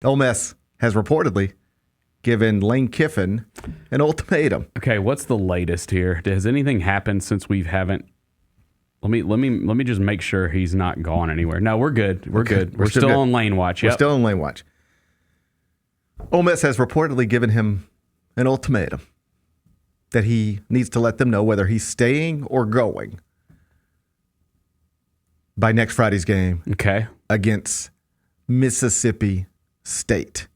Ole Miss has reportedly given Lane Kiffin an ultimatum. Okay, what's the latest here? Has anything happened since we haven't? Let me just make sure he's not gone anywhere. No, we're good. We're good. We're still on Lane watch. Yep. We're still on Lane watch. Ole Miss has reportedly given him an ultimatum that he needs to let them know whether he's staying or going by next Friday's game against Mississippi State.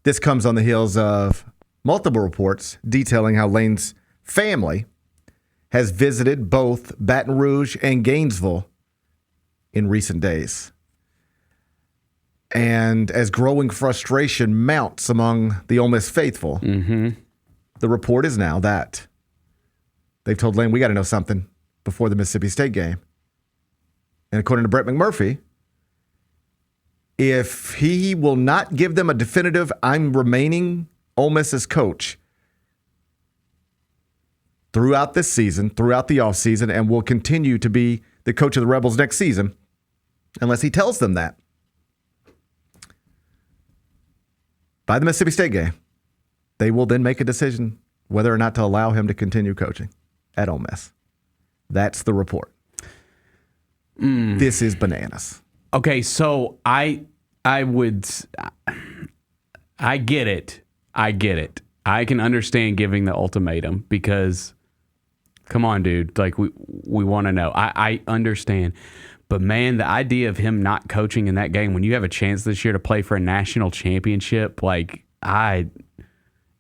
This comes on the heels of multiple reports detailing how Lane's family has visited both Baton Rouge and Gainesville in recent days. And as growing frustration mounts among the Ole Miss faithful, the report is now that they've told Lane, we got to know something before the Mississippi State game. And according to Brett McMurphy, if he will not give them a definitive, I'm remaining Ole Miss's coach throughout this season, throughout the offseason, and will continue to be the coach of the Rebels next season, unless he tells them that by the Mississippi State game, they will then make a decision whether or not to allow him to continue coaching at Ole Miss. That's the report. This is bananas. Okay, so I get it. I can understand giving the ultimatum because, come on, dude. Like, we want to know. I understand. But, man, the idea of him not coaching in that game when you have a chance this year to play for a national championship, and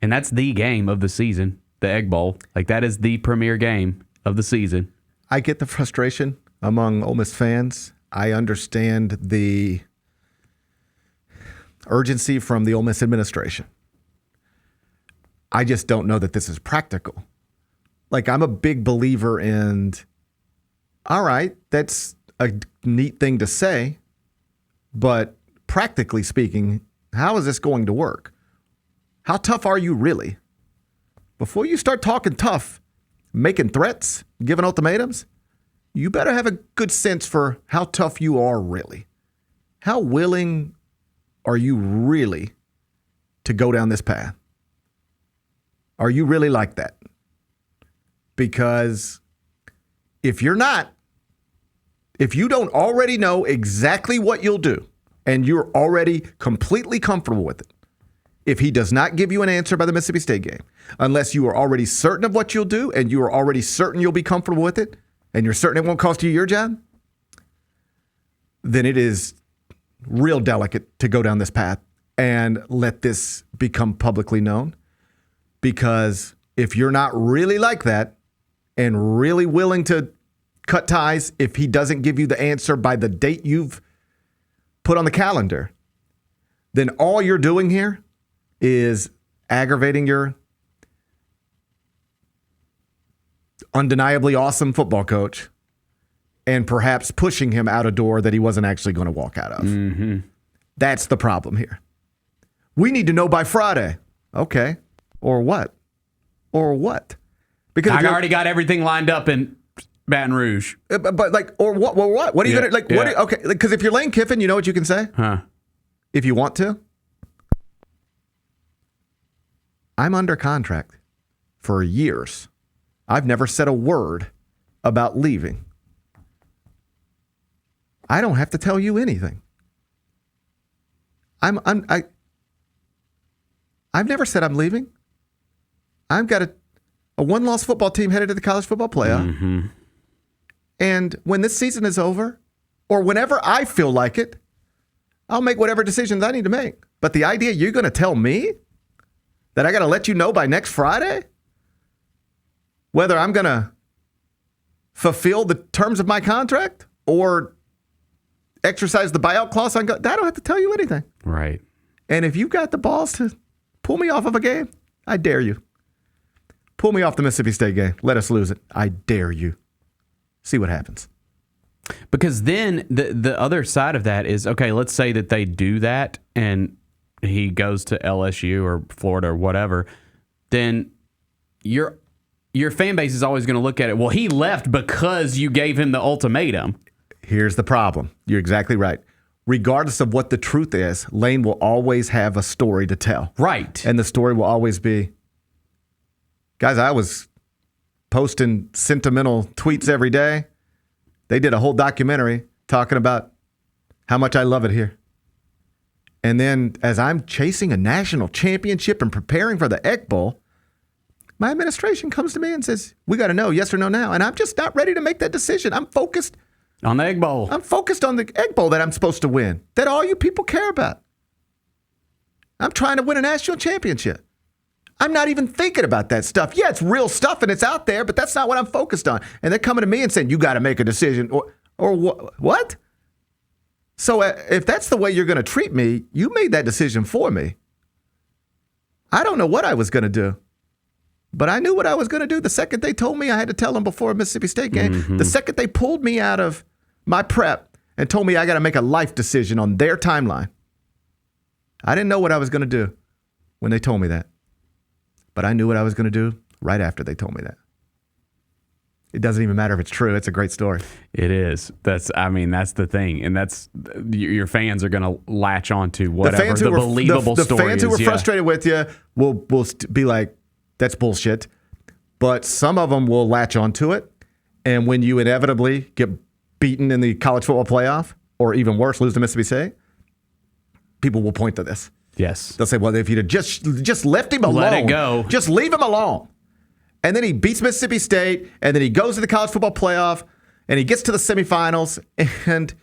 that's the game of the season, the Egg Bowl. Like, that is the premier game of the season. I get the frustration among Ole Miss fans. I understand the urgency from the Ole Miss administration. I just don't know that this is practical. Like, I'm a big believer in, all right, that's a neat thing to say, but practically speaking, how is this going to work? How tough are you really? Before you start talking tough, making threats, giving ultimatums, you better have a good sense for how tough you are really. How willing are you really to go down this path? Are you really like that? Because if you're not, if you don't already know exactly what you'll do and you're already completely comfortable with it, if he does not give you an answer by the Mississippi State game, unless you are already certain of what you'll do and you are already certain you'll be comfortable with it, and you're certain it won't cost you your job, then it is real delicate to go down this path and let this become publicly known. Because if you're not really like that and really willing to cut ties, if he doesn't give you the answer by the date you've put on the calendar, then all you're doing here is aggravating your undeniably awesome football coach and perhaps pushing him out a door that he wasn't actually going to walk out of. That's the problem here. We need to know by Friday. Okay. Or what? Because I already got everything lined up in Baton Rouge. But like, or what? Well, what? What are you going to, like, what? Okay. Because if you're Lane Kiffin, you know what you can say? If you want to. I'm under contract for years. I've never said a word about leaving. I don't have to tell you anything. I've never said I'm leaving. I've got a one-loss football team headed to the college football playoff. And when this season is over, or whenever I feel like it, I'll make whatever decisions I need to make. But the idea you're going to tell me that I got to let you know by next Friday whether I'm going to fulfill the terms of my contract or exercise the buyout clause, I don't have to tell you anything. Right. And if you've got the balls to pull me off of a game, I dare you. Pull me off the Mississippi State game. Let us lose it. I dare you. See what happens. Because then the other side of that is, okay, let's say that they do that and he goes to LSU or Florida or whatever, then your fan base is always going to look at it, well, he left because you gave him the ultimatum. Here's the problem. You're exactly right. regardless of what the truth is, Lane will always have a story to tell. Right. And the story will always be, guys, I was posting sentimental tweets every day. They did a whole documentary talking about how much I love it here. And then as I'm chasing a national championship and preparing for the Egg Bowl, my administration comes to me and says, we got to know yes or no now. And I'm just not ready to make that decision. I'm focused on the Egg Bowl. I'm focused on the Egg Bowl that I'm supposed to win, that all you people care about. I'm trying to win a national championship. I'm not even thinking about that stuff. Yeah, it's real stuff and it's out there, but that's not what I'm focused on. And they're coming to me and saying, you got to make a decision. Or what? So if that's the way you're going to treat me, you made that decision for me. I don't know what I was going to do, but I knew what I was going to do the second they told me I had to tell them before a Mississippi State game. Mm-hmm. The second they pulled me out of my prep and told me I got to make a life decision on their timeline. I didn't know what I was going to do when they told me that, but I knew what I was going to do right after they told me that. It doesn't even matter if it's true. It's a great story. It is. That's the thing. And that's your fans are going to latch on to whatever the believable story is. The fans who were frustrated with you will be like, that's bullshit. But some of them will latch onto it. And when you inevitably get beaten in the college football playoff, or even worse, lose to Mississippi State, people will point to this. Yes. They'll say, well, if you'd have just left him alone. Let it go. Just leave him alone. And then he beats Mississippi State, and then he goes to the college football playoff, and he gets to the semifinals, and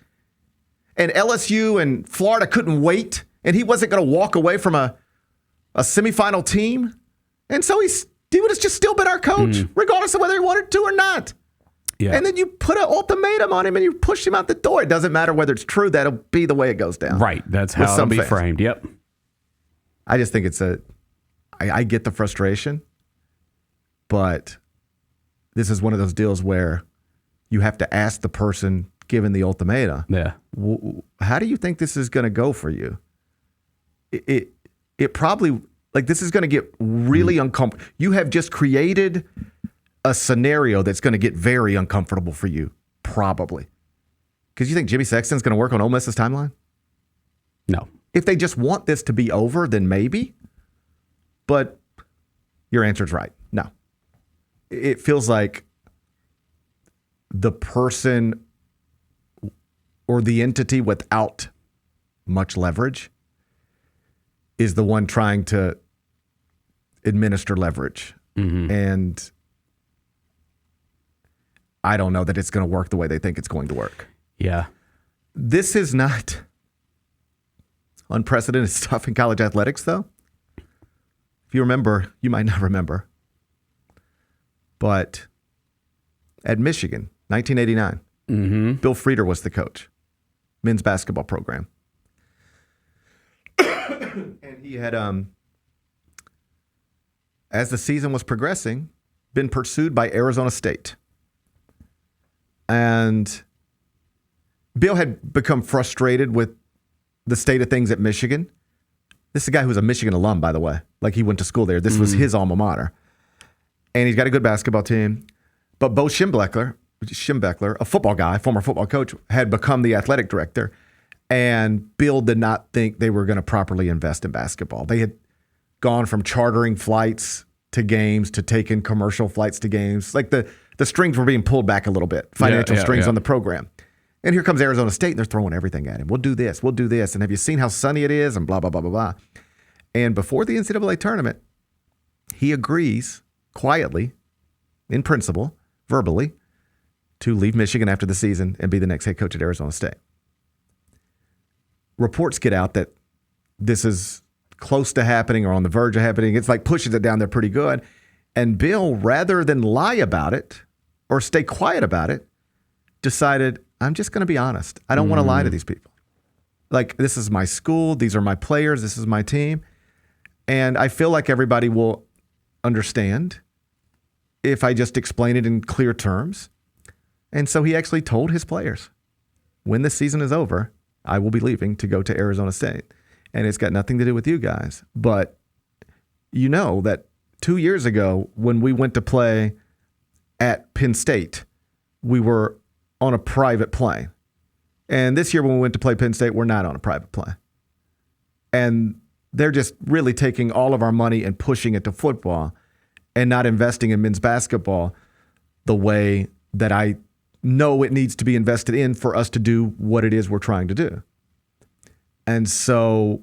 LSU and Florida couldn't wait, and he wasn't going to walk away from a semifinal team. And so he would have just still been our coach, regardless of whether he wanted to or not. Yeah. And then you put an ultimatum on him, and you push him out the door. It doesn't matter whether it's true. That'll be the way it goes down. Right. That's how it'll be framed. Yep. I just think I get the frustration. But this is one of those deals where you have to ask the person given the ultimatum, how do you think this is going to go for you? It probably, like, this is going to get really uncomfortable. You have just created a scenario that's going to get very uncomfortable for you, probably. Because you think Jimmy Sexton's going to work on Ole Miss's timeline? No. If they just want this to be over, then maybe. But your answer's right. No. It feels like the person or the entity without much leverage is the one trying to administer leverage. Mm-hmm. And I don't know that it's going to work the way they think it's going to work. Yeah. This is not unprecedented stuff in college athletics, though. If you remember, you might not remember. But at Michigan, 1989, Bill Frieder was the coach, men's basketball program. And he had, as the season was progressing, been pursued by Arizona State. And Bill had become frustrated with the state of things at Michigan. This is a guy who's a Michigan alum, by the way. Like, he went to school there. This was his alma mater. And he's got a good basketball team. But Bo Schembechler, a football guy, former football coach, had become the athletic director. And Bill did not think they were going to properly invest in basketball. They had gone from chartering flights to games to taking commercial flights to games. Like, the strings were being pulled back a little bit, financial strings on the program. And here comes Arizona State, and they're throwing everything at him. We'll do this. And have you seen how sunny it is? And blah, blah, blah, blah, blah. And before the NCAA tournament, he agrees quietly, in principle, verbally, to leave Michigan after the season and be the next head coach at Arizona State. Reports get out that this is close to happening or on the verge of happening. It's like pushes it down there pretty good. And Bill, rather than lie about it or stay quiet about it, decided, I'm just going to be honest. I don't want to lie to these people. Like, this is my school. These are my players. This is my team. And I feel like everybody will understand if I just explain it in clear terms. And so he actually told his players, when this season is over, I will be leaving to go to Arizona State. And it's got nothing to do with you guys. But you know that 2 years ago, when we went to play at Penn State, we were on a private plane. And this year when we went to play Penn State, we're not on a private plane. And they're just really taking all of our money and pushing it to football and not investing in men's basketball the way that I know it needs to be invested in for us to do what it is we're trying to do. And so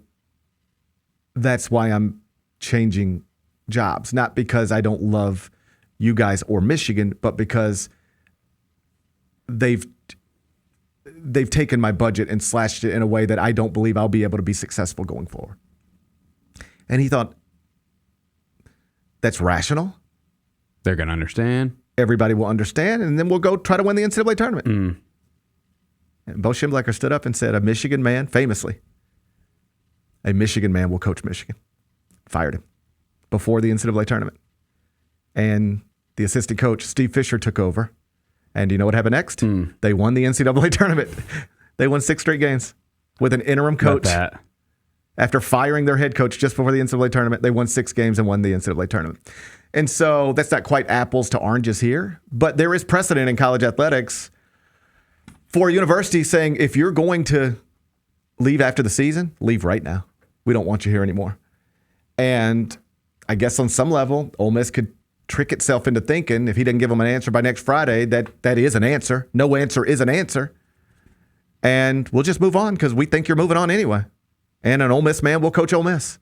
that's why I'm changing jobs, not because I don't love you guys or Michigan, but because they've taken my budget and slashed it in a way that I don't believe I'll be able to be successful going forward. And he thought, that's rational. They're going to understand. Everybody will understand, and then we'll go try to win the NCAA tournament. And Bo Schembechler stood up and said, a Michigan man, famously, a Michigan man will coach Michigan. Fired him before the NCAA tournament. And the assistant coach, Steve Fisher, took over. And do you know what happened next? They won the NCAA tournament. They won 6 straight games with an interim coach. After firing their head coach just before the NCAA tournament, they won 6 games and won the NCAA tournament. And so that's not quite apples to oranges here, but there is precedent in college athletics for a university saying, if you're going to leave after the season, leave right now. We don't want you here anymore. And I guess on some level, Ole Miss could trick itself into thinking if he doesn't give them an answer by next Friday, that is an answer. No answer is an answer. And we'll just move on because we think you're moving on anyway. And an Ole Miss man will coach Ole Miss.